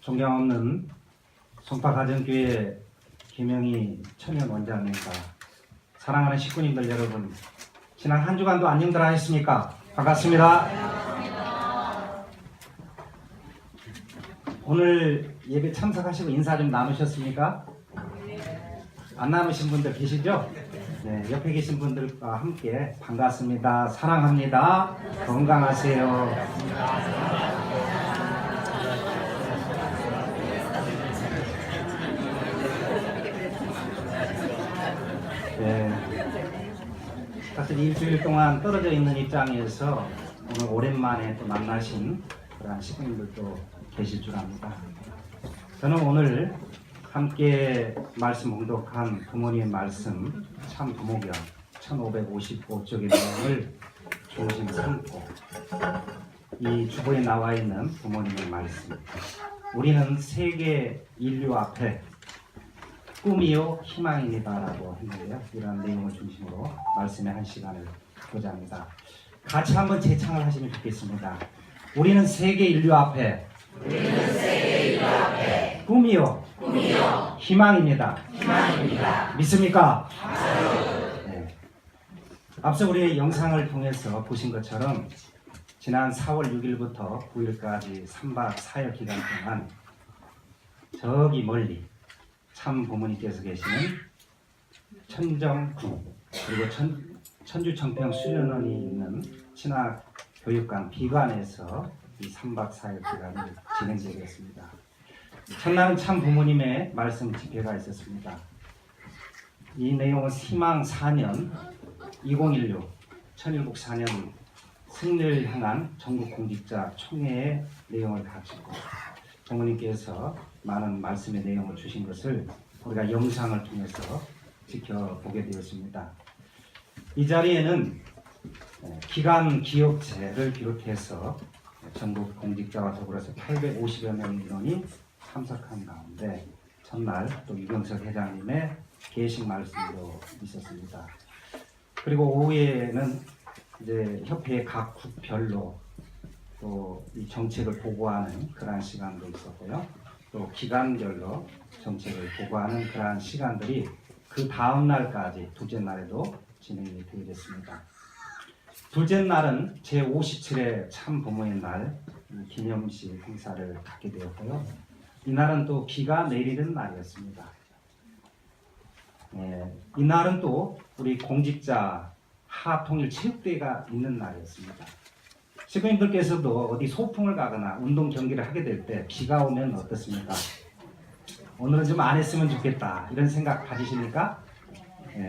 존경 없는 송파가정교회 김영희 청년 원장님과 사랑하는 식구님들 여러분, 지난 한 주간도 안녕들 하셨습니까? 반갑습니다. 오늘 예배 참석하시고 인사 좀 나누셨습니까? 안 나누신 분들 계시죠? 네, 옆에 계신 분들과 함께 반갑습니다. 사랑합니다. 건강하세요. 네, 사실 일주일 동안 떨어져 있는 입장에서 오늘 오랜만에 또 만나신 그런 식구님들도 계실 줄 압니다. 저는 오늘 함께 말씀 봉독한 부모님의 말씀 참 부모경 1555쪽의 내용을 중심 삼고 이 주보에 나와 있는 부모님의 말씀, 우리는 세계 인류 앞에 꿈이요 희망입니다라고 했는데요. 이런 내용을 중심으로 말씀의 한 시간을 보자 합니다. 같이 한번 재창을 하시면 좋겠습니다. 우리는 세계 인류 앞에 꿈이요 희망입니다. 믿습니까? 네. 앞서 우리 영상을 통해서 보신 것처럼 지난 4월 6일부터 9일까지 3박 4일 기간 동안 저기 멀리 참 부모님께서 계시는 천정구 그리고 천주 청평 수련원이 있는 신학교육관 비관에서 이 3박 4일 기간을 진행되었습니다. 첫날은 참 부모님의 말씀 집회가 있었습니다. 이 내용은 희망 4년 2016 천일국 4년 승리를 향한 전국 공직자 총회의 내용을 가지고 부모님께서 많은 말씀의 내용을 주신 것을 우리가 영상을 통해서 지켜보게 되었습니다. 이 자리에는 기관 기업체를 비롯해서 전국 공직자와 더불어서 850여 명 인원이 참석한 가운데 첫날 또 유경석 회장님의 계식 말씀도 있었습니다. 그리고 오후에는 이제 협회의 각 국별로 또 이 정책을 보고하는 그러한 시간도 있었고요. 또 기관별로 정책을 보고하는 그러한 시간들이 그 다음 날까지 둘째 날에도 진행이 되어졌습니다. 둘째 날은 제57회 참 부모의 날 기념식 행사를 갖게 되었고요. 이날은 또 비가 내리는 날이었습니다. 이날은 또 우리 공직자 하통일체육대회가 있는 날이었습니다. 시부님들께서도 어디 소풍을 가거나 운동 경기를 하게 될 때 비가 오면 어떻습니까? 오늘은 좀 안 했으면 좋겠다 이런 생각 가지십니까?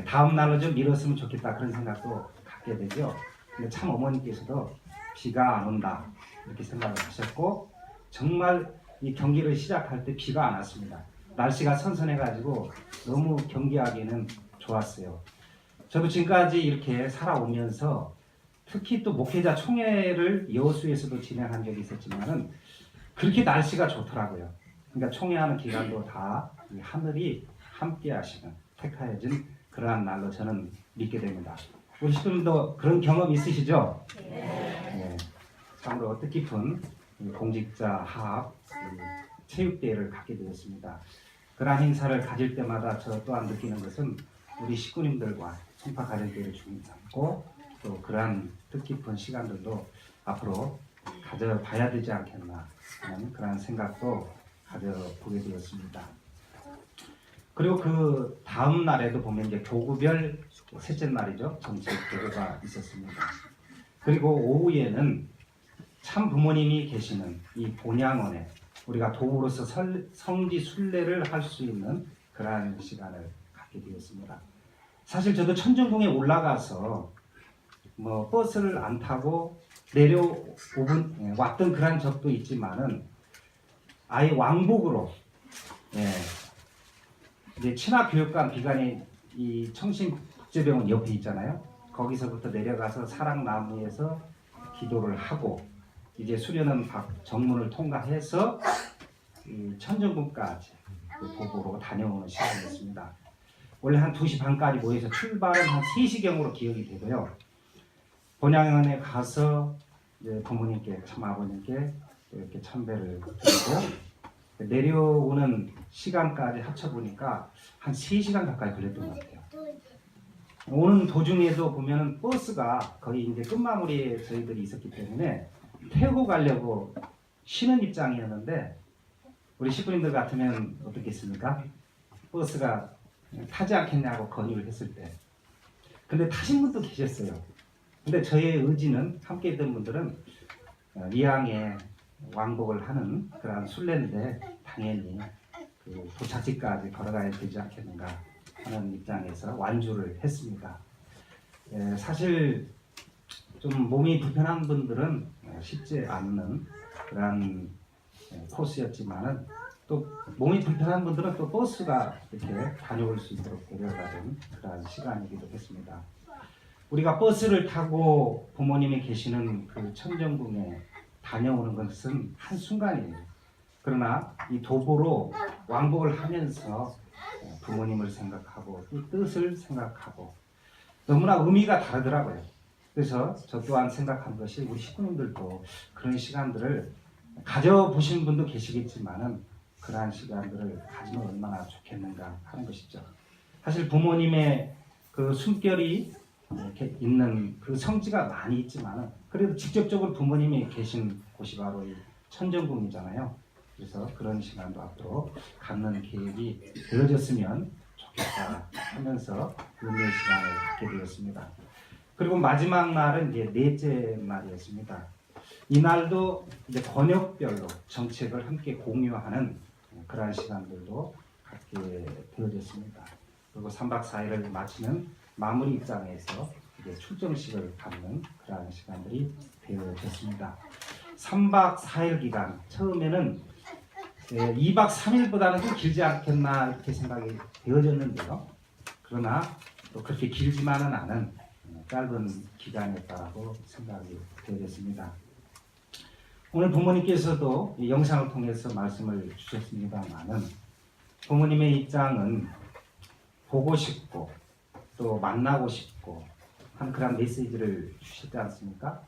다음 날로 좀 미뤘으면 좋겠다 그런 생각도 갖게 되죠. 근데 참 어머니께서도 비가 안 온다 이렇게 생각을 하셨고 정말 이 경기를 시작할 때 비가 안 왔습니다. 날씨가 선선해가지고 너무 경기하기는 좋았어요. 저도 지금까지 이렇게 살아오면서 특히 또 목회자 총회를 여수에서도 진행한 적이 있었지만은 그렇게 날씨가 좋더라고요. 그러니까 총회하는 기간도 다 이 하늘이 함께 하시는 택하여진 그러한 날로 저는 믿게 됩니다. 우리 시부님도 그런 경험 있으시죠? 네. 참으로 뜻깊은 공직자 하합 체육대회를 갖게 되었습니다. 그러한 행사를 가질 때마다 저 또한 느끼는 것은 우리 식구님들과 송파가정교회를 중심 삼고 또 그러한 뜻깊은 시간들도 앞으로 가져봐야 되지 않겠나 하는 그러한 생각도 가져보게 되었습니다. 그리고 그 다음 날에도 보면 이제 교구별 셋째 날이죠. 정책 교구가 있었습니다. 그리고 오후에는 참 부모님이 계시는 이 본향원에 우리가 도구로서 성지 순례를 할 수 있는 그러한 시간을 갖게 되었습니다. 사실 저도 천정궁에 올라가서 뭐 버스를 안 타고 왔던 그런 적도 있지만은 아예 왕복으로 이제 친화교육관 비관이 이 청신국제병원 옆에 있잖아요. 거기서부터 내려가서 사랑나무에서 기도를 하고 이제 수련원 정문을 통과해서 이 천정궁까지 도보로 다녀오는 시간이었습니다. 원래 한 2시 반까지 모여서 출발은 한 3시경으로 기억이 되고요. 본향원에 가서 이제 부모님께 참 아버님께 이렇게 참배를 드리고 내려오는 시간까지 합쳐보니까 한 3시간 가까이 걸렸던 것 같아요. 오는 도중에도 보면은 버스가 거의 이제 끝마무리에 저희들이 있었기 때문에 태우고 가려고 쉬는 입장이었는데, 우리 식구님들 같으면 어떻겠습니까? 버스가 타지 않겠냐고 건의를 했을 때. 근데 타신 분도 계셨어요. 근데 저의 의지는, 함께 있던 분들은 이항에 왕복을 하는 그런 순례인데 당연히 그 도착지까지 걸어가야 되지 않겠는가 하는 입장에서 완주를 했습니다. 사실 좀 몸이 불편한 분들은 쉽지 않는 그런 코스였지만은, 또 몸이 불편한 분들은 또 버스가 이렇게 다녀올 수 있도록 데려가는 그런 시간이기도 했습니다. 우리가 버스를 타고 부모님이 계시는 그 천정궁에 다녀오는 것은 한순간이에요. 그러나 이 도보로 왕복을 하면서 부모님을 생각하고 이 뜻을 생각하고 너무나 의미가 다르더라고요. 그래서 저 또한 생각한 것이, 우리 식구님들도 그런 시간들을 가져보신 분도 계시겠지만은 그러한 시간들을 가지면 얼마나 좋겠는가 하는 것이죠. 사실 부모님의 그 숨결이 이렇게 있는 그 성지가 많이 있지만은, 그래도 직접적으로 부모님이 계신 곳이 바로 이 천정궁이잖아요. 그래서 그런 시간도 앞으로 갖는 계획이 되어졌으면 좋겠다 하면서 의미의 시간을 갖게 되었습니다. 그리고 마지막 날은 이제 넷째 날이었습니다. 이 날도 이제 권역별로 정책을 함께 공유하는 그러한 시간들도 갖게 되어졌습니다. 그리고 3박 4일을 마치는 마무리 입장에서 이제 출정식을 갖는 그러한 시간들이 되어졌습니다. 3박 4일 기간, 처음에는 2박 3일보다는 좀 길지 않겠나 이렇게 생각이 되어졌는데요. 그러나 또 그렇게 길지만은 않은 짧은 기간이었다고 생각이 되어졌습니다. 오늘 부모님께서도 이 영상을 통해서 말씀을 주셨습니다만은, 부모님의 입장은 보고 싶고 또 만나고 싶고 한 그런 메시지를 주시지 않습니까?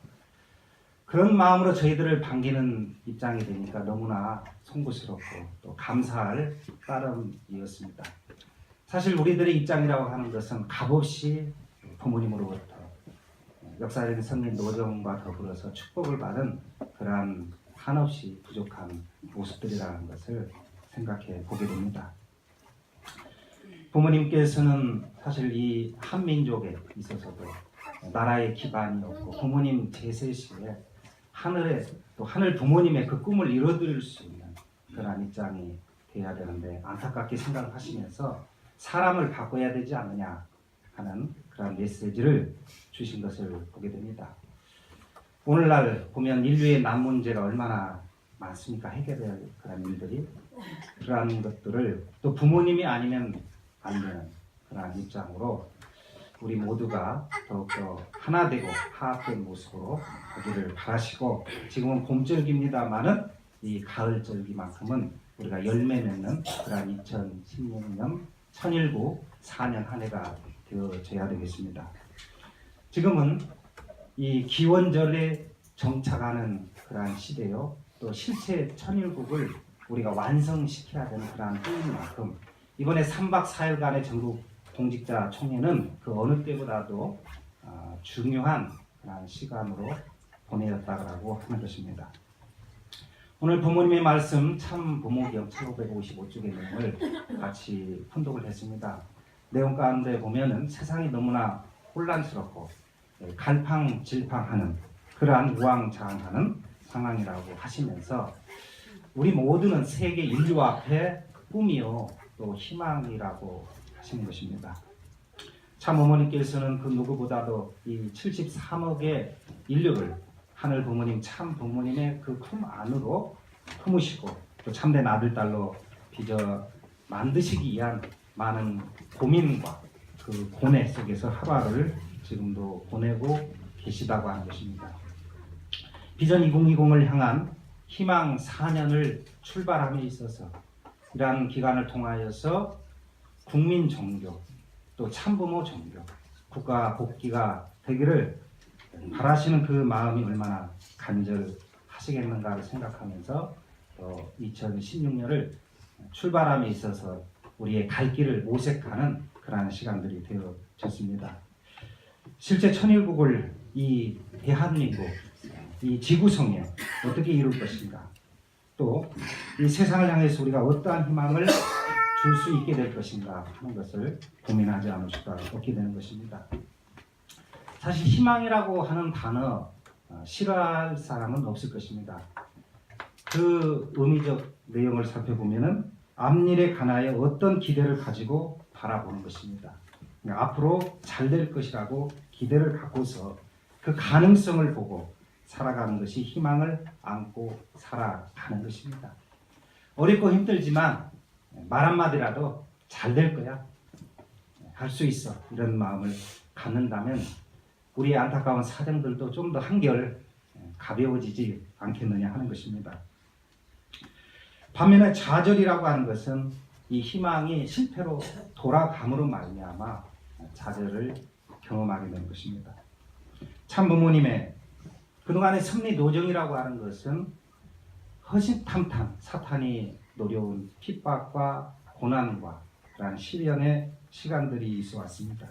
그런 마음으로 저희들을 반기는 입장이 되니까 너무나 송구스럽고 또 감사할 따름이었습니다. 사실 우리들의 입장이라고 하는 것은 값없이 부모님으로부터 역사적인 성민 노정과 더불어서 축복을 받은 그러한 한없이 부족한 모습들이라는 것을 생각해 보게 됩니다. 부모님께서는 사실 이 한민족에 있어서도 나라의 기반이 없고, 부모님 제세 시에 하늘에 또 하늘 부모님의 그 꿈을 이뤄드릴 수 있는 그런 입장이 돼야 되는데, 안타깝게 생각하시면서 사람을 바꿔야 되지 않느냐 하는 그런 메시지를 주신 것을 보게 됩니다. 오늘날 보면 인류의 난 문제가 얼마나 많습니까? 해결해야 할 그런 일들이, 그러한 것들을 또 부모님이 아니면 안 되는 그런 입장으로 우리 모두가 더욱더 하나 되고 화합된 모습으로 오기를 바라시고, 지금은 봄절기입니다만은 이 가을절기만큼은 우리가 열매 맺는 그런 2016년 천일구 4년 한 해가 되어져야 되겠습니다. 지금은 이 기원절에 정착하는 그러한 시대요, 또 실체 천일국을 우리가 완성시켜야 되는 그러한 때인 만큼, 이번에 3박 4일간의 전국 공직자 총회는 그 어느 때보다도 중요한 그런 시간으로 보내었다고 하는 것입니다. 오늘 부모님의 말씀 참 부모경 1555쪽의 내용을 같이 fun독을 했습니다. 내용 가운데 보면은 세상이 너무나 혼란스럽고 갈팡질팡하는 그러한 우왕좌왕하는 상황이라고 하시면서, 우리 모두는 세계 인류 앞에 꿈이요 또 희망이라고 하시는 것입니다. 참 어머니께서는 그 누구보다도 이 73억의 인류를 하늘 부모님, 참 부모님의 그 품 안으로 품으시고 또 참된 아들, 딸로 빚어 만드시기 위한 많은 고민과 그 고뇌 속에서 하루하루를 지금도 보내고 계시다고 하는 것입니다. 비전 2020을 향한 희망 4년을 출발함에 있어서 이러한 기간을 통하여서 국민 종교, 또 참부모 종교, 국가 복귀가 되기를 바라시는 그 마음이 얼마나 간절하시겠는가를 생각하면서 또 2016년을 출발함에 있어서 우리의 갈 길을 모색하는 그러한 시간들이 되어졌습니다. 실제 천일국을 이 대한민국, 이 지구성에 어떻게 이룰 것인가, 또 이 세상을 향해서 우리가 어떠한 희망을 줄 수 있게 될 것인가 하는 것을 고민하지 않을 수가 없게 되는 것입니다. 사실 희망이라고 하는 단어 싫어할 사람은 없을 것입니다. 그 의미적 내용을 살펴보면은 앞일에 관하여 어떤 기대를 가지고 바라보는 것입니다. 앞으로 잘 될 것이라고 기대를 갖고서 그 가능성을 보고 살아가는 것이 희망을 안고 살아가는 것입니다. 어렵고 힘들지만 말 한마디라도 잘 될 거야, 할 수 있어, 이런 마음을 갖는다면 우리의 안타까운 사정들도 좀 더 한결 가벼워지지 않겠느냐 하는 것입니다. 반면에 좌절이라고 하는 것은 이 희망이 실패로 돌아감으로 말미암아 좌절을 경험하게 되는 것입니다. 참 부모님의 그동안의 섭리 노정이라고 하는 것은 허심탄탄 사탄이 노려온 핍박과 고난과 그런 시련의 시간들이 있어 왔습니다.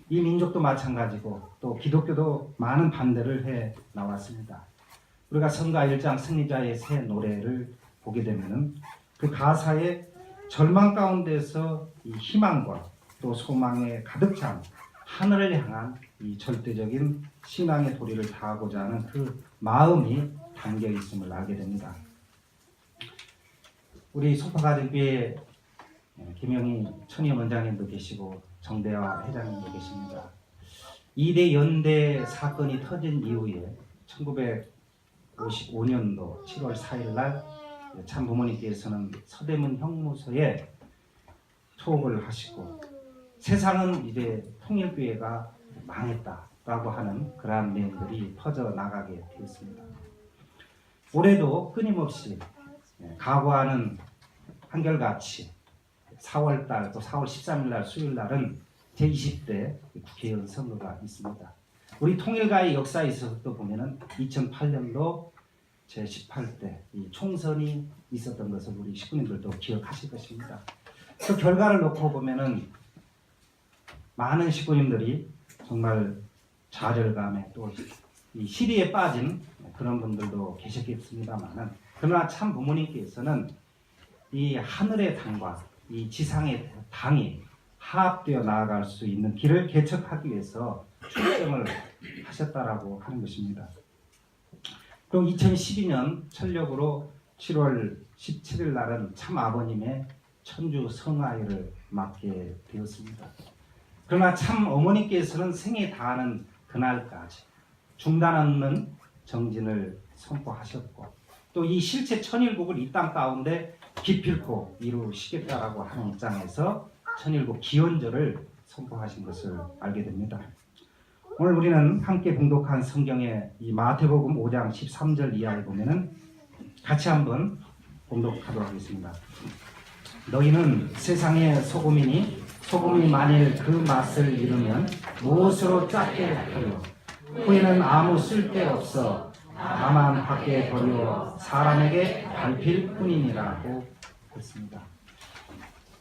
이 민족도 마찬가지고 또 기독교도 많은 반대를 해 나왔습니다. 우리가 성가 1장 승리자의 새 노래를 보게 되면은 그 가사에 절망 가운데서 이 희망과 또 소망에 가득 찬 하늘을 향한 이 절대적인 신앙의 도리를 다하고자 하는 그 마음이 담겨 있음을 알게 됩니다. 우리 소파가족교회 김영희 천임 원장님도 계시고 정대화 회장님도 계십니다. 2대 연대 사건이 터진 이후에 1955년도 7월 4일 날 참 부모님께서는 서대문 형무소에 초업을 하시고 세상은 이제 통일교회가 망했다라고 하는 그러한 내용들이 퍼져나가게 되었습니다. 올해도 끊임없이 각오하는 한결같이 4월달 또 4월 13일날 수요일날은 제20대 국회의원 선거가 있습니다. 우리 통일가의 역사에 있어서 또 보면은 2008년도 제18대 이 총선이 있었던 것을 우리 식구님들도 기억하실 것입니다. 그 결과를 놓고 보면은 많은 식구님들이 정말 좌절감에 또 이 시리에 빠진 그런 분들도 계셨겠습니다만은 그러나 참 부모님께서는 이 하늘의 당과 이 지상의 당이 화합되어 나아갈 수 있는 길을 개척하기 위해서 출정을 하셨다라고 하는 것입니다. 또 2012년 천력으로 7월 17일 날은 참 아버님의 천주 성화일을 맞게 되었습니다. 그러나 참 어머니께서는 생에 다하는 그날까지 중단 없는 정진을 선포하셨고 또 이 실체 천일국을 이 땅 가운데 기필코 이루시겠다라고 하는 입장에서 천일국 기원절을 선포하신 것을 알게 됩니다. 오늘 우리는 함께 봉독한 성경의 이 마태복음 5장 13절 이하에 보면은 같이 한번 봉독하도록 하겠습니다. 너희는 세상의 소금이니 소금이 만일 그 맛을 잃으면 무엇으로 짰게 하려 후에는 아무 쓸데없어 다만 밖에 버려 사람에게 밟힐 뿐이니라고 했습니다.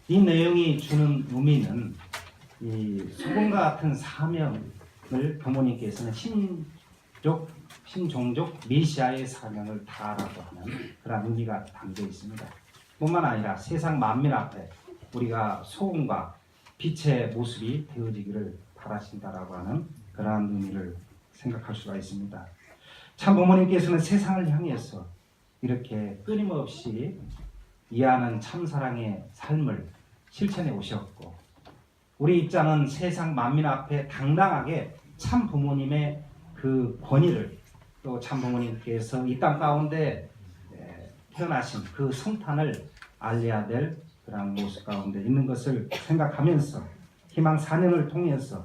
이 내용이 주는 의미는 이 소금과 같은 사명을 부모님께서는 신종족 메시아의 사명을 다하라고 하는 그런 의미가 담겨 있습니다. 뿐만 아니라 세상 만민 앞에 우리가 소금과 빛의 모습이 되어지기를 바라신다라고 하는 그러한 의미를 생각할 수가 있습니다. 참 부모님께서는 세상을 향해서 이렇게 끊임없이 이해하는 참사랑의 삶을 실천해 오셨고 우리 입장은 세상 만민 앞에 당당하게 참 부모님의 그 권위를 또 참 부모님께서 이 땅 가운데 태어나신 그 성탄을 알려야 될 그런 모습 가운데 있는 것을 생각하면서 희망 4년을 통해서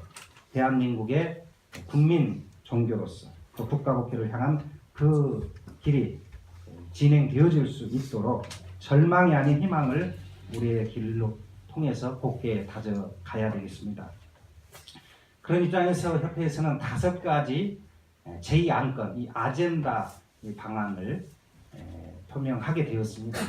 대한민국의 국민 종교로서 또 국가국회를 향한 그 길이 진행되어질 수 있도록 절망이 아닌 희망을 우리의 길로 통해서 곧게 다져가야 되겠습니다. 그런 입장에서 협회에서는 5가지 제2안건, 이 아젠다 방안을 표명하게 되었습니다.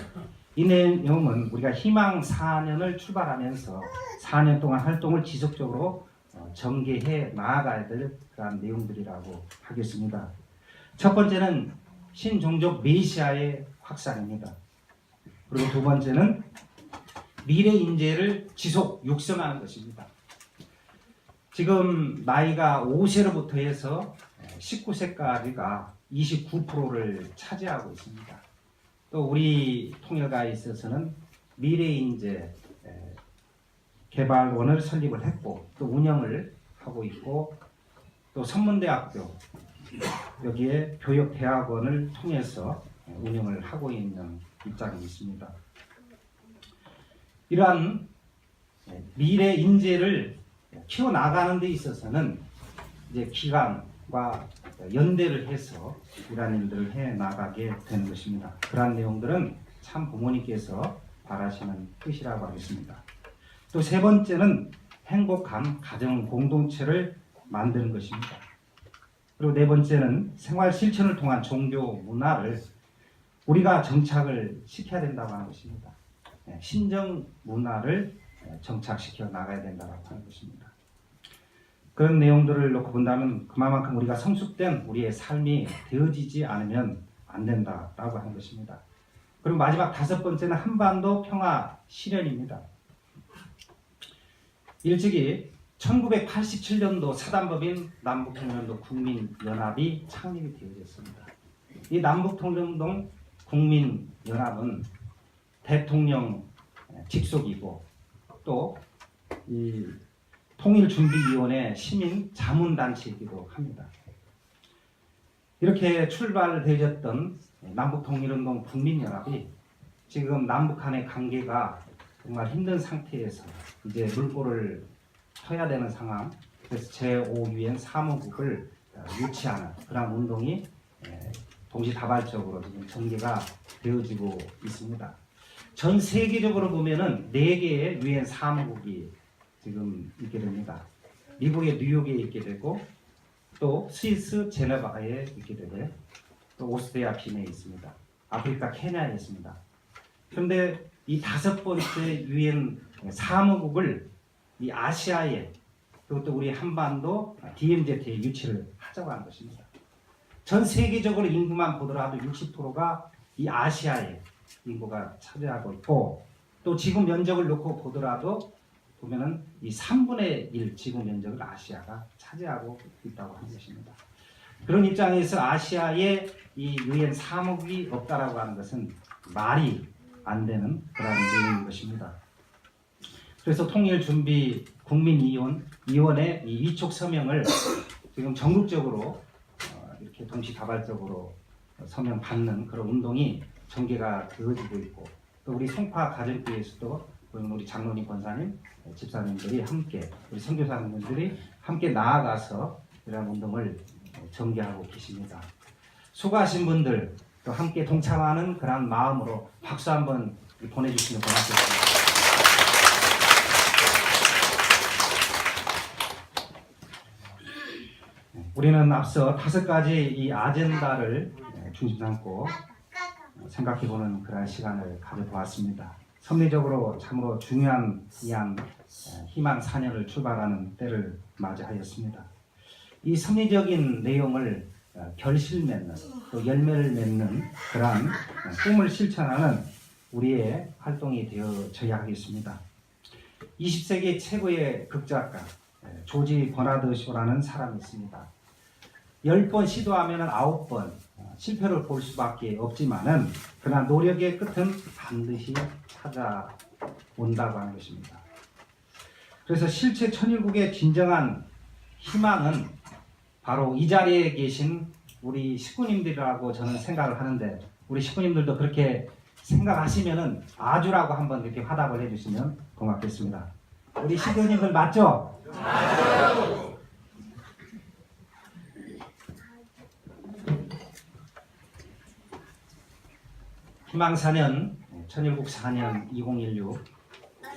이 내용은 우리가 희망 4년을 출발하면서 4년 동안 활동을 지속적으로 전개해 나아가야 될 그런 내용들이라고 하겠습니다. 첫 번째는 신종족 메시아의 확산입니다. 그리고 두 번째는 미래 인재를 지속 육성하는 것입니다. 지금 나이가 5세로부터 해서 19세까지가 29%를 차지하고 있습니다. 또 우리 통일가에 있어서는 미래 인재 개발원을 설립을 했고 또 운영을 하고 있고 또 선문대학교 여기에 교육대학원을 통해서 운영을 하고 있는 입장이 있습니다. 이러한 미래 인재를 키워나가는 데 있어서는 이제 기관과 연대를 해서 이러한 일들을 해나가게 되는 것입니다. 그러한 내용들은 참 부모님께서 바라시는 뜻이라고 하겠습니다. 또 세 번째는 행복한 가정 공동체를 만드는 것입니다. 그리고 네 번째는 생활 실천을 통한 종교 문화를 우리가 정착을 시켜야 된다고 하는 것입니다. 신정 문화를 정착시켜 나가야 된다고 하는 것입니다. 그런 내용들을 놓고 본다면 그만큼 우리가 성숙된 우리의 삶이 되어지지 않으면 안 된다라고 하는 것입니다. 그리고 마지막 다섯 번째는 한반도 평화 실현입니다. 일찍이 1987년도 사단법인 남북통일운동 국민연합이 창립이 되어졌습니다. 이 남북통일운동 국민연합은 대통령 직속이고 또 이 통일준비위원회 시민 자문단체이기도 합니다. 이렇게 출발되어졌던 남북통일운동 국민연합이 지금 남북 간의 관계가 정말 힘든 상태에서 이제 물꼬를 터야 되는 상황, 그래서 제5유엔 사무국을 유치하는 그런 운동이 동시다발적으로 지금 전개가 되어지고 있습니다. 전 세계적으로 보면은 4개의 유엔 사무국이 지금 있게 됩니다. 미국의 뉴욕에 있게 되고 또 스위스 제네바에 있게 되고요. 또 오스트리아 빈에 있습니다. 아프리카 케냐에 있습니다. 그런데 이 5번째 유엔 사무국을 이 아시아에 그것도 우리 한반도 DMZ에 유치를 하자고 하는 것입니다. 전 세계적으로 인구만 보더라도 60%가 이 아시아에 인구가 차지하고 있고 또 지구 면적을 놓고 보더라도 보면은 이 3분의 1 지구 면적을 아시아가 차지하고 있다고 하는 것입니다. 그런 입장에서 아시아에 이 유엔 사무국이 없다라고 하는 것은 말이 안 되는 그런 내용인 것입니다. 그래서 통일준비 국민위원회 이 위촉 서명을 지금 전국적으로 이렇게 동시다발적으로 서명 받는 그런 운동이 전개가 되어지고 있고 또 우리 송파 가정교회에서도 우리 장로님, 권사님, 집사님들이 함께 우리 선교사님들이 함께 나아가서 이런 운동을 전개하고 계십니다. 수고하신 분들 또 함께 동참하는 그런 마음으로 박수 한번 보내주시면 고맙겠습니다. 우리는 앞서 5가지 이 아젠다를 중심 삼고 생각해보는 그런 시간을 가져보았습니다. 섭리적으로 참으로 중요한 이한 희망 4년을 출발하는 때를 맞이하였습니다. 이 섭리적인 내용을 결실 맺는 또 열매를 맺는 그러한 꿈을 실천하는 우리의 활동이 되어져야 하겠습니다. 20세기 최고의 극작가 조지 버나드 쇼라는 사람이 있습니다. 10번 시도하면 9번 실패를 볼 수밖에 없지만은 그러나 노력의 끝은 반드시 찾아온다고 하는 것입니다. 그래서 실제 천일국의 진정한 희망은 바로 이 자리에 계신 우리 식구님들이라고 저는 생각을 하는데 우리 식구님들도 그렇게 생각하시면은 아주라고 한번 이렇게 화답을 해주시면 고맙겠습니다. 우리 식구님들 맞죠? 맞아요. 희망 4년, 천일국 4년 2016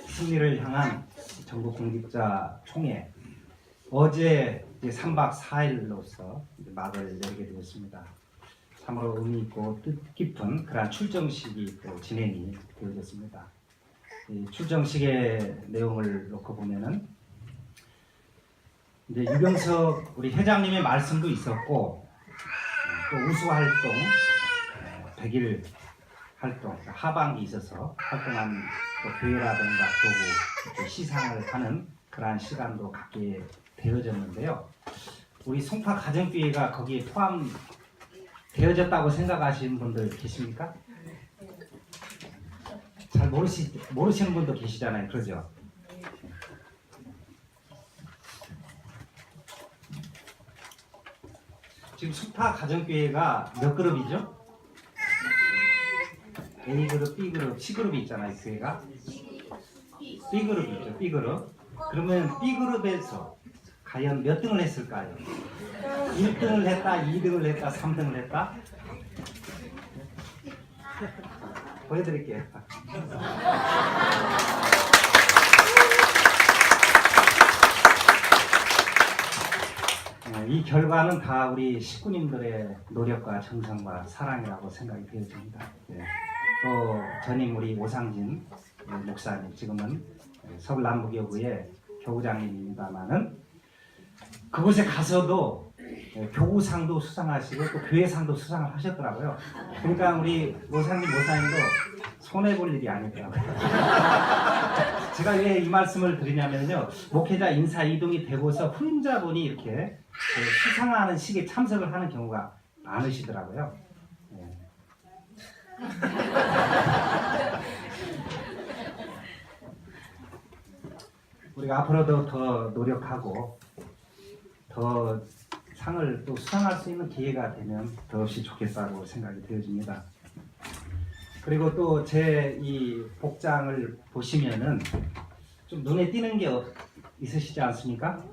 승리를 향한 전국 공직자 총회 어제 3박 4일로서 막을 내리게 되었습니다. 참으로 의미 있고 뜻깊은 그러한 출정식이 또 진행이 되어졌습니다. 이 출정식의 내용을 놓고 보면은 이제 유병석 우리 회장님의 말씀도 있었고 또 우수활동 100일 활동 하반기 있어서 활동한 또 교회라든가 교구 이렇게 시상을 하는 그러한 시간도 갖게 되어졌는데요. 우리 송파 가정교회가 거기에 포함되어졌다고 생각하시는 분들 계십니까? 잘 모르시는 분도 계시잖아요. 그러죠? 지금 송파 가정교회가 몇 그룹이죠? A그룹, B그룹, C그룹이 있잖아요. 교회가 B그룹이 있죠. B그룹. 그러면 B그룹에서 과연 몇 등을 했을까요? 1등을 했다, 2등을 했다, 3등을 했다? 보여드릴게요. 이 결과는 다 우리 식구님들의 노력과 정성과 사랑이라고 생각이 되어집니다. 또 전임 우리 오상진 목사님, 지금은 서울 남부교구의 교구장님입니다만은 그곳에 가서도 교구상도 수상하시고 또 교회상도 수상을 하셨더라고요. 그러니까 우리 오상진 목사님도 손해볼 일이 아니더라고요. 제가 왜 이 말씀을 드리냐면요, 목회자 인사 이동이 되고서 후임자분이 이렇게 수상하는 식에 참석을 하는 경우가 많으시더라고요. 우리가 앞으로도 더 노력하고 더 상을 또 수상할 수 있는 기회가 되면 더없이 좋겠다고 생각이 되어집니다. 그리고 또 제 이 복장을 보시면은 좀 눈에 띄는 게 있으시지 않습니까?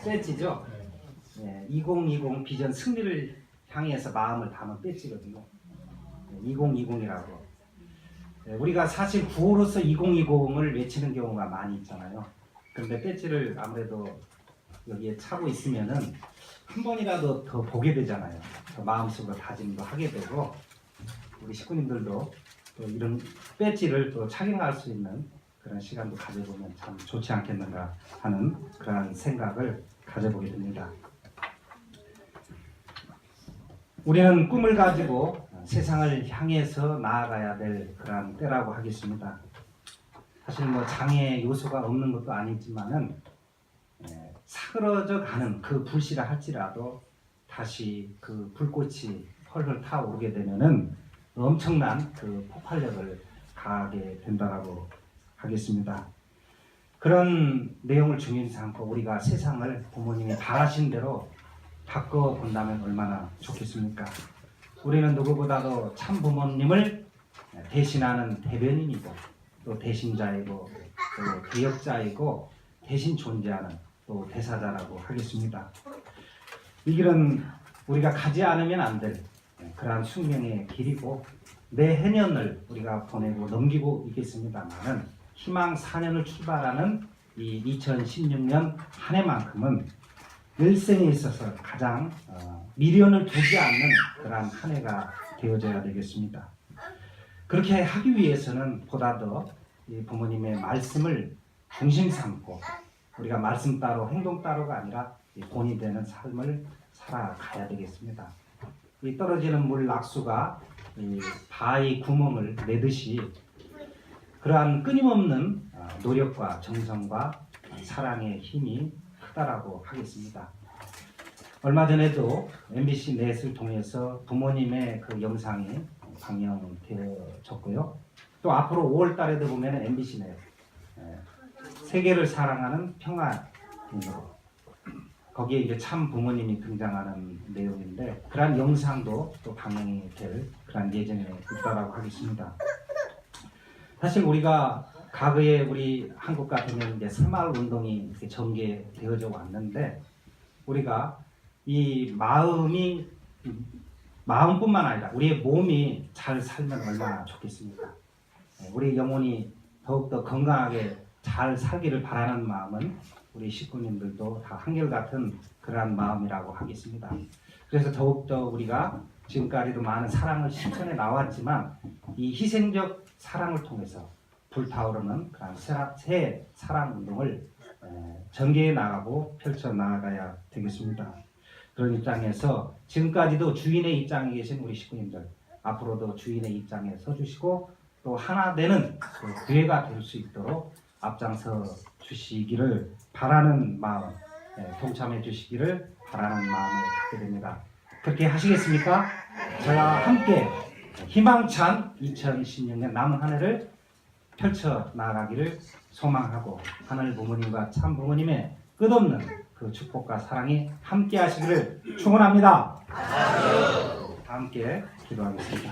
배지죠? 2020 비전 승리를 향해서 마음을 담은 배지거든요. 2020이라고. 우리가 사실 구호로서 2020을 외치는 경우가 많이 있잖아요. 그런데 배지를 아무래도 여기에 차고 있으면은 한 번이라도 더 보게 되잖아요. 더 마음속으로 다짐도 하게 되고, 우리 식구님들도 또 이런 배지를 또 착용할 수 있는 그런 시간도 가져보면 참 좋지 않겠는가 하는 그런 생각을 가져보게 됩니다. 우리는 꿈을 가지고 세상을 향해서 나아가야 될 그런 때라고 하겠습니다. 사실 뭐 장애 요소가 없는 것도 아니지만은 사그러져 가는 그 불씨라 할지라도 다시 그 불꽃이 펄펄 타오르게 되면은 엄청난 그 폭발력을 가하게 된다라고 하겠습니다. 그런 내용을 중요히 삼고 우리가 세상을 부모님이 바라신 대로 바꿔본다면 얼마나 좋겠습니까? 우리는 누구보다도 참 부모님을 대신하는 대변인이고 또 대신자이고 또 대역자이고 대신 존재하는 또 대사자라고 하겠습니다. 이 길은 우리가 가지 않으면 안 될 그러한 숙명의 길이고 내해년을 우리가 보내고 넘기고 있겠습니다만은 희망 4년을 출발하는 이 2016년 한 해만큼은 일생에 있어서 가장 미련을 두지 않는 그러한 한 해가 되어져야 되겠습니다. 그렇게 하기 위해서는 보다 더 부모님의 말씀을 중심 삼고 우리가 말씀 따로 행동 따로가 아니라 본이 되는 삶을 살아가야 되겠습니다. 이 떨어지는 물 낙수가 이 바위 구멍을 내듯이 그러한 끊임없는 노력과 정성과 사랑의 힘이 크다라고 하겠습니다. 얼마 전에도 MBC 넷을 통해서 부모님의 그 영상이 방영되어졌고요. 또 앞으로 5월 달에도 보면 MBC 넷 세계를 사랑하는 평화인으로 거기에 이제 참 부모님이 등장하는 내용인데 그러한 영상도 또 방영이 될 그런 예정에 있다라고 하겠습니다. 사실 우리가 과거에 우리 한국 같으면 이제 새마을 운동이 이렇게 전개되어져 왔는데 우리가 이 마음뿐만 아니라 우리의 몸이 잘 살면 얼마나 좋겠습니까? 우리 영혼이 더욱더 건강하게 잘 살기를 바라는 마음은 우리 식구님들도 다 한결같은 그러한 마음이라고 하겠습니다. 그래서 더욱더 우리가 지금까지도 많은 사랑을 실천해 나왔지만 이 희생적 사랑을 통해서 불타오르는 그런 새 사랑 운동을 전개해 나가고 펼쳐 나가야 되겠습니다. 그런 입장에서 지금까지도 주인의 입장에 계신 우리 식구님들 앞으로도 주인의 입장에 서주시고 또 하나 되는 그 기회가 될 수 있도록 앞장서 주시기를 바라는 마음, 동참해 주시기를 바라는 마음을 갖게 됩니다. 그렇게 하시겠습니까? 저와 함께 희망찬 2016년 남은 한 해를 펼쳐 나가기를 소망하고 하늘 부모님과 참 부모님의 끝없는 그 축복과 사랑이 함께 하시기를 축원합니다. 함께 기도하겠습니다.